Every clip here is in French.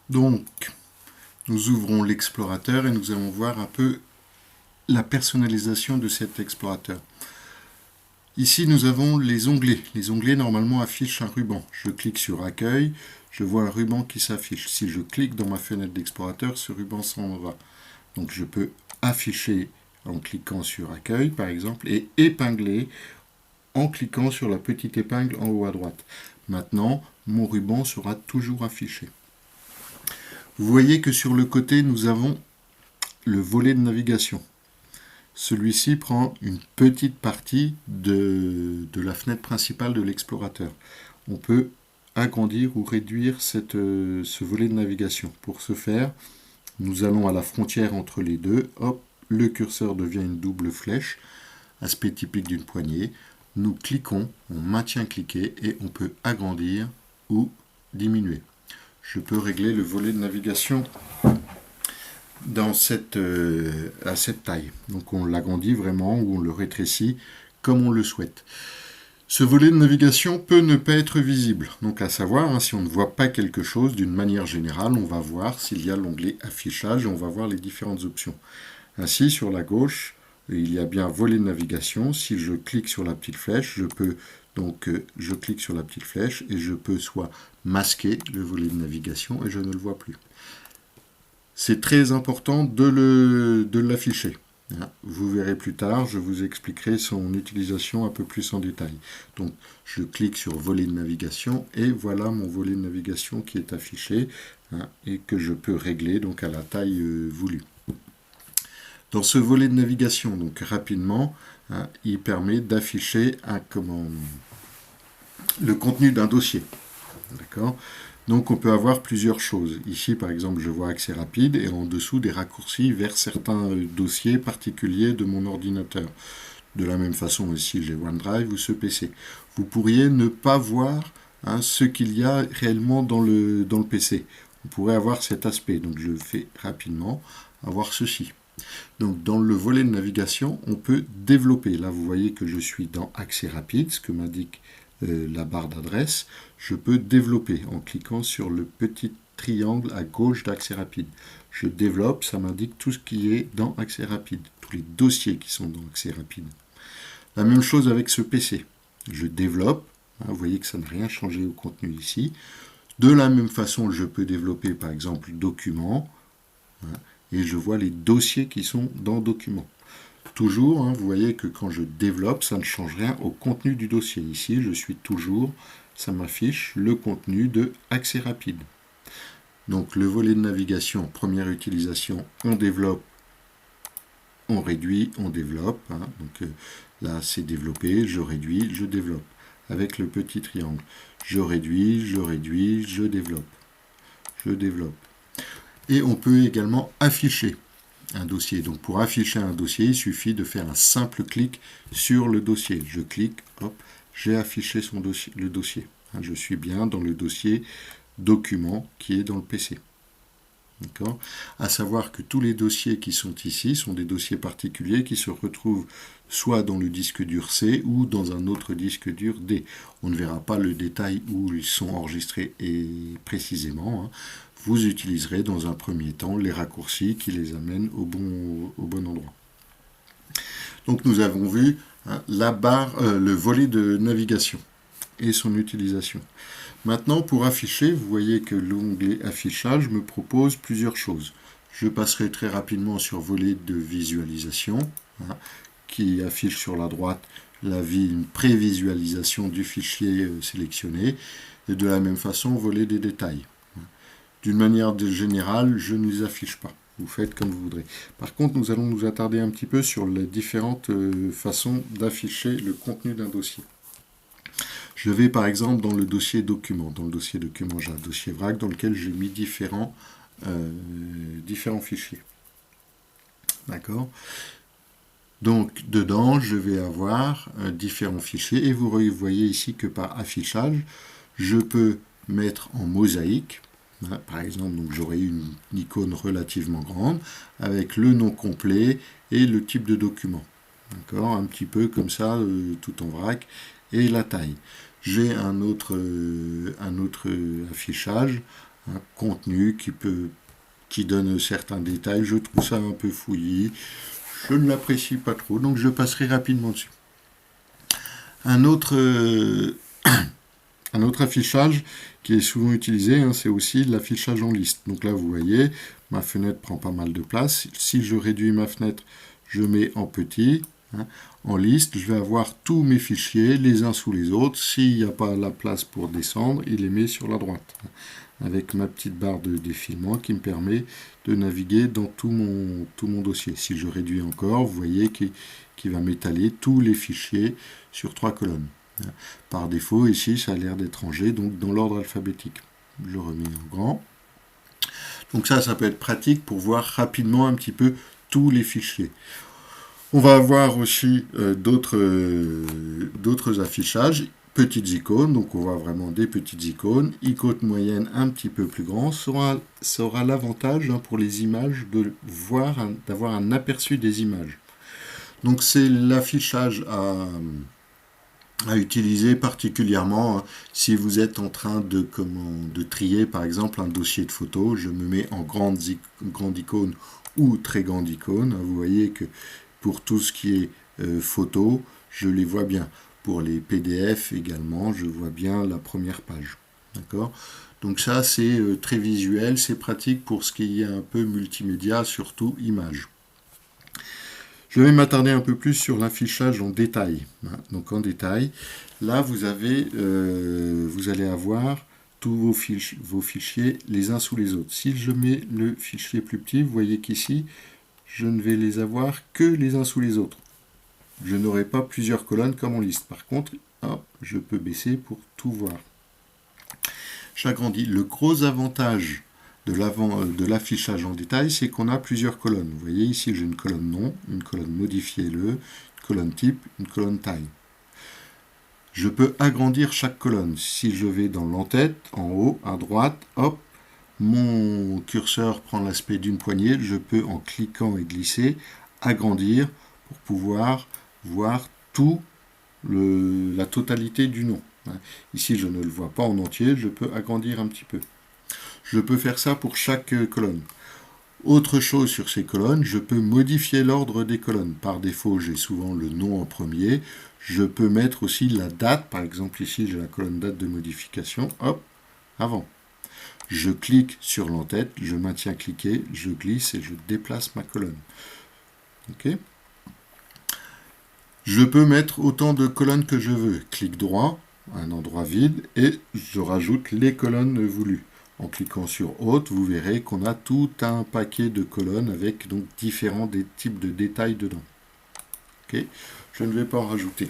Donc, nous ouvrons l'explorateur et nous allons voir un peu la personnalisation de cet explorateur. Ici, nous avons les onglets. Les onglets, normalement, affichent un ruban. Je clique sur Accueil, je vois un ruban qui s'affiche. Si je clique dans ma fenêtre d'explorateur, ce ruban s'en va. Donc, je peux afficher en cliquant sur Accueil, par exemple, et épingler en cliquant sur la petite épingle en haut à droite. Maintenant, mon ruban sera toujours affiché. Vous voyez que sur le côté, nous avons le volet de navigation. Celui-ci prend une petite partie de la fenêtre principale de l'explorateur. On peut agrandir ou réduire ce volet de navigation. Pour ce faire, nous allons à la frontière entre les deux. Hop, le curseur devient une double flèche, aspect typique d'une poignée. Nous cliquons, on maintient cliqué et on peut agrandir ou diminuer. Je peux régler le volet de navigation à cette taille. Donc on l'agrandit vraiment ou on le rétrécit comme on le souhaite. Ce volet de navigation peut ne pas être visible. Donc à savoir, si on ne voit pas quelque chose, d'une manière générale, on va voir s'il y a l'onglet affichage et on va voir les différentes options. Ainsi, sur la gauche, il y a bien volet de navigation. Si je clique sur la petite flèche, je clique sur la petite flèche et je peux soit masquer le volet de navigation et je ne le vois plus. C'est très important de l'afficher. Vous verrez plus tard, je vous expliquerai son utilisation un peu plus en détail. Donc, je clique sur volet de navigation et voilà mon volet de navigation qui est affiché et que je peux régler donc à la taille voulue. Dans ce volet de navigation, donc rapidement, il permet d'afficher le contenu d'un dossier. D'accord ? Donc on peut avoir plusieurs choses. Ici par exemple je vois accès rapide et en dessous des raccourcis vers certains dossiers particuliers de mon ordinateur. De la même façon ici j'ai OneDrive ou ce PC. Vous pourriez ne pas voir ce qu'il y a réellement dans le PC. Vous pourrez avoir cet aspect. Donc je fais rapidement avoir ceci. Donc dans le volet de navigation, on peut développer. Là, vous voyez que je suis dans accès rapide, ce que m'indique la barre d'adresse. Je peux développer en cliquant sur le petit triangle à gauche d'accès rapide. Je développe, ça m'indique tout ce qui est dans accès rapide, tous les dossiers qui sont dans accès rapide. La même chose avec ce PC. Je développe, vous voyez que ça n'a rien changé au contenu ici. De la même façon, je peux développer par exemple document, et je vois les dossiers qui sont dans document. Toujours, vous voyez que quand je développe, ça ne change rien au contenu du dossier. Ici, je suis toujours, ça m'affiche le contenu de accès rapide. Donc le volet de navigation, première utilisation, on développe, on réduit, on développe. Donc là, c'est développer, je réduis, je développe. Avec le petit triangle. Je réduis, je développe. Je développe. Et on peut également afficher un dossier. Donc pour afficher un dossier, il suffit de faire un simple clic sur le dossier. Je clique, hop, j'ai affiché le dossier. Je suis bien dans le dossier document qui est dans le PC. D'accord ? À savoir que tous les dossiers qui sont ici sont des dossiers particuliers qui se retrouvent soit dans le disque dur C ou dans un autre disque dur D. On ne verra pas le détail où ils sont enregistrés et précisément. Vous utiliserez dans un premier temps les raccourcis qui les amènent au bon endroit. Donc nous avons vu le volet de navigation et son utilisation. Maintenant, pour afficher, vous voyez que l'onglet affichage me propose plusieurs choses. Je passerai très rapidement sur volet de visualisation, qui affiche sur la droite une prévisualisation du fichier sélectionné, et de la même façon, volet des détails. D'une manière générale, je ne les affiche pas. Vous faites comme vous voudrez. Par contre, nous allons nous attarder un petit peu sur les différentes façons d'afficher le contenu d'un dossier. Je vais par exemple dans le dossier document. Dans le dossier document, j'ai un dossier VRAC dans lequel j'ai mis différents fichiers. D'accord ? Donc, dedans, je vais avoir différents fichiers. Et vous voyez ici que par affichage, je peux mettre en mosaïque. Par exemple, j'aurai une icône relativement grande avec le nom complet et le type de document. D'accord ? Un petit peu comme ça, tout en vrac, et la taille. J'ai un autre affichage un contenu qui donne certains détails. Je trouve ça un peu fouillis. Je ne l'apprécie pas trop, donc je passerai rapidement dessus. Un autre affichage qui est souvent utilisé, hein, c'est aussi l'affichage en liste. Donc là, vous voyez, ma fenêtre prend pas mal de place. Si je réduis ma fenêtre, je mets en petit. Hein. En liste, je vais avoir tous mes fichiers, les uns sous les autres. S'il n'y a pas la place pour descendre, il les met sur la droite. Avec ma petite barre de défilement qui me permet de naviguer dans tout mon dossier. Si je réduis encore, vous voyez qu'il va m'étaler tous les fichiers sur 3 colonnes. Par défaut, ici, ça a l'air d'être rangé donc dans l'ordre alphabétique. Je le remets en grand. Donc ça peut être pratique pour voir rapidement un petit peu tous les fichiers. On va avoir aussi d'autres affichages, petites icônes, donc on voit vraiment des petites icônes. Icône moyenne un petit peu plus grand, ça aura l'avantage pour les images d'avoir un aperçu des images. Donc c'est l'affichage à utiliser particulièrement si vous êtes en train de trier par exemple un dossier de photos. Je me mets en grande icône ou très grande icône. Vous voyez que pour tout ce qui est photos, je les vois bien. Pour les PDF également, je vois bien la première page. D'accord ? Donc ça, c'est très visuel, c'est pratique pour ce qui est un peu multimédia, surtout images. Je vais m'attarder un peu plus sur l'affichage en détail. Donc en détail, là vous allez avoir tous vos fichiers les uns sous les autres. Si je mets le fichier plus petit, vous voyez qu'ici, je ne vais les avoir que les uns sous les autres. Je n'aurai pas plusieurs colonnes comme en liste. Par contre, je peux baisser pour tout voir. J'agrandis. Le gros avantage de l'affichage en détail, c'est qu'on a plusieurs colonnes. Vous voyez ici, j'ai une colonne nom, une colonne modifiez-le, une colonne type, une colonne taille. Je peux agrandir chaque colonne. Si je vais dans l'entête, en haut, à droite, hop, mon curseur prend l'aspect d'une poignée. Je peux, en cliquant et glisser, agrandir pour pouvoir voir la totalité du nom. Ici, je ne le vois pas en entier, je peux agrandir un petit peu. Je peux faire ça pour chaque colonne. Autre chose sur ces colonnes, je peux modifier l'ordre des colonnes. Par défaut, j'ai souvent le nom en premier. Je peux mettre aussi la date. Par exemple, ici, j'ai la colonne date de modification. Hop, avant. Je clique sur l'entête, je maintiens cliqué, je glisse et je déplace ma colonne. Ok ? Je peux mettre autant de colonnes que je veux. Clic droit, un endroit vide, et je rajoute les colonnes voulues. En cliquant sur Haute, vous verrez qu'on a tout un paquet de colonnes avec donc différents types de détails dedans. Okay. Je ne vais pas en rajouter.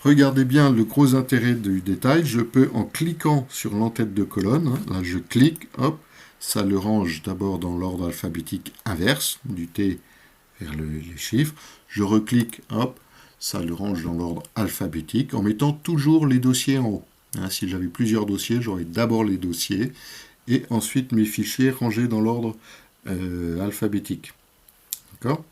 Regardez bien le gros intérêt du détail. Je peux, en cliquant sur l'entête de colonne, là je clique, hop, ça le range d'abord dans l'ordre alphabétique inverse, du T vers les chiffres. Je reclique, hop, ça le range dans l'ordre alphabétique, en mettant toujours les dossiers en haut. Si j'avais plusieurs dossiers, j'aurais d'abord les dossiers, et ensuite mes fichiers rangés dans l'ordre alphabétique. D'accord ?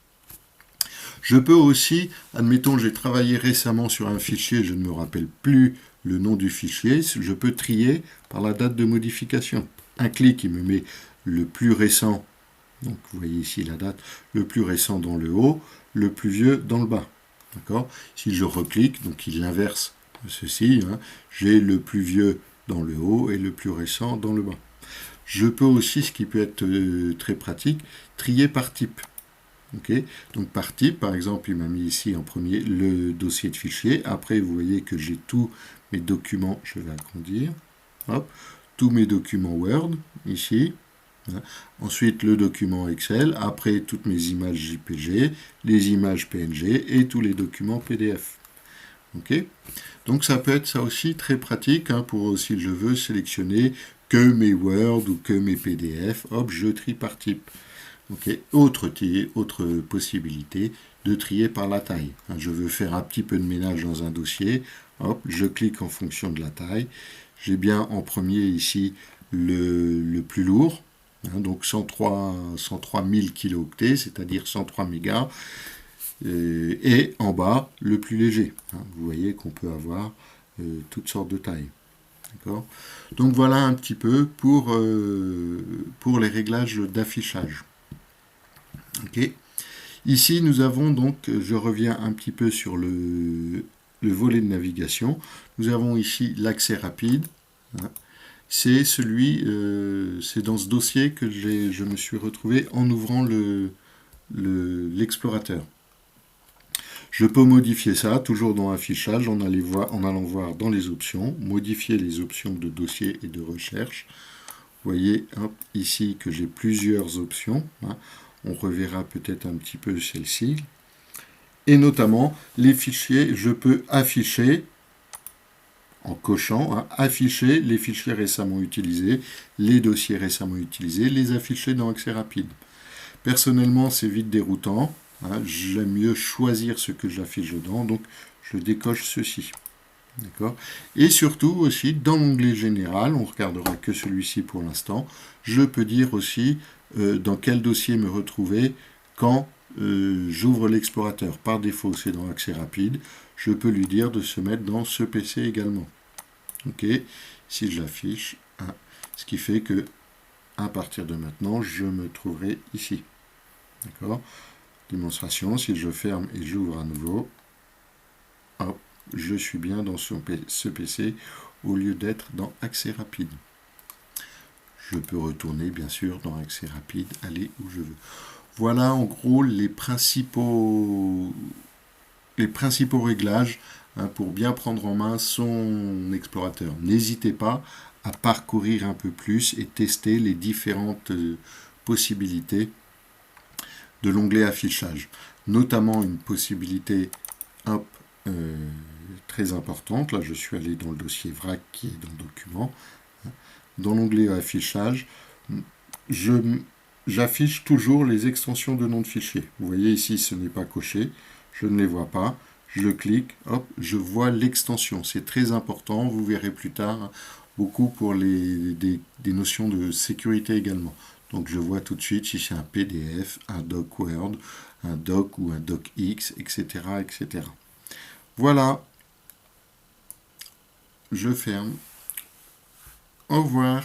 Je peux aussi, admettons, j'ai travaillé récemment sur un fichier, je ne me rappelle plus le nom du fichier, je peux trier par la date de modification. Un clic, il me met le plus récent, donc vous voyez ici la date, le plus récent dans le haut, le plus vieux dans le bas. D'accord ? Si je reclique, donc il inverse ceci, j'ai le plus vieux dans le haut et le plus récent dans le bas. Je peux aussi, ce qui peut être très pratique, trier par type. Okay. Donc par type, par exemple, il m'a mis ici en premier le dossier de fichier. Après, vous voyez que j'ai tous mes documents, je vais agrandir, hop, tous mes documents Word, ici. Ensuite, le document Excel. Après, toutes mes images JPG, les images PNG et tous les documents PDF. Okay. Donc ça peut être ça aussi très pratique pour, si je veux, sélectionner que mes Word ou que mes PDF. Hop, je trie par type. Okay. Autre possibilité de trier par la taille. Je veux faire un petit peu de ménage dans un dossier. Hop, je clique en fonction de la taille. J'ai bien en premier ici le plus lourd, donc 103 000 kilooctets, c'est-à-dire 103 mégas. Et en bas, le plus léger. Vous voyez qu'on peut avoir toutes sortes de tailles. D'accord? Donc voilà un petit peu pour les réglages d'affichage. Ok. Ici, nous avons donc, je reviens un petit peu sur le volet de navigation. Nous avons ici l'accès rapide. Hein. C'est c'est dans ce dossier que je me suis retrouvé en ouvrant l'explorateur. Je peux modifier ça, toujours dans affichage, en allant voir dans les options, modifier les options de dossier et de recherche. Vous voyez hop, ici que j'ai plusieurs options. Hein. On reverra peut-être un petit peu celle-ci. Et notamment, les fichiers, je peux afficher, en cochant, hein, afficher les fichiers récemment utilisés, les dossiers récemment utilisés, les afficher dans Accès rapide. Personnellement, c'est vite déroutant. Hein, j'aime mieux choisir ce que j'affiche dedans, donc je décoche ceci. D'accord. Et surtout aussi, dans l'onglet général, on ne regardera que celui-ci pour l'instant, je peux dire aussi dans quel dossier me retrouver quand j'ouvre l'explorateur. Par défaut, c'est dans Accès rapide. Je peux lui dire de se mettre dans ce PC également. Ok. Si je l'affiche, hein, ce qui fait que à partir de maintenant, je me trouverai ici. D'accord. Démonstration, si je ferme et j'ouvre à nouveau, hop, je suis bien dans ce PC au lieu d'être dans Accès rapide. Je peux retourner bien sûr dans Accès rapide, aller où je veux. Voilà en gros les principaux réglages hein, pour bien prendre en main son explorateur. N'hésitez pas à parcourir un peu plus et tester les différentes possibilités de l'onglet affichage. Notamment une possibilité hop, très importante. Là, je suis allé dans le dossier VRAC qui est dans le document. Dans l'onglet affichage, j'affiche toujours les extensions de nom de fichier. Vous voyez ici, ce n'est pas coché. Je ne les vois pas. Je clique, hop, je vois l'extension. C'est très important. Vous verrez plus tard beaucoup pour des notions de sécurité également. Donc je vois tout de suite si c'est un PDF, un doc Word, un doc ou un docx, etc., etc. Voilà. Je ferme. Au revoir.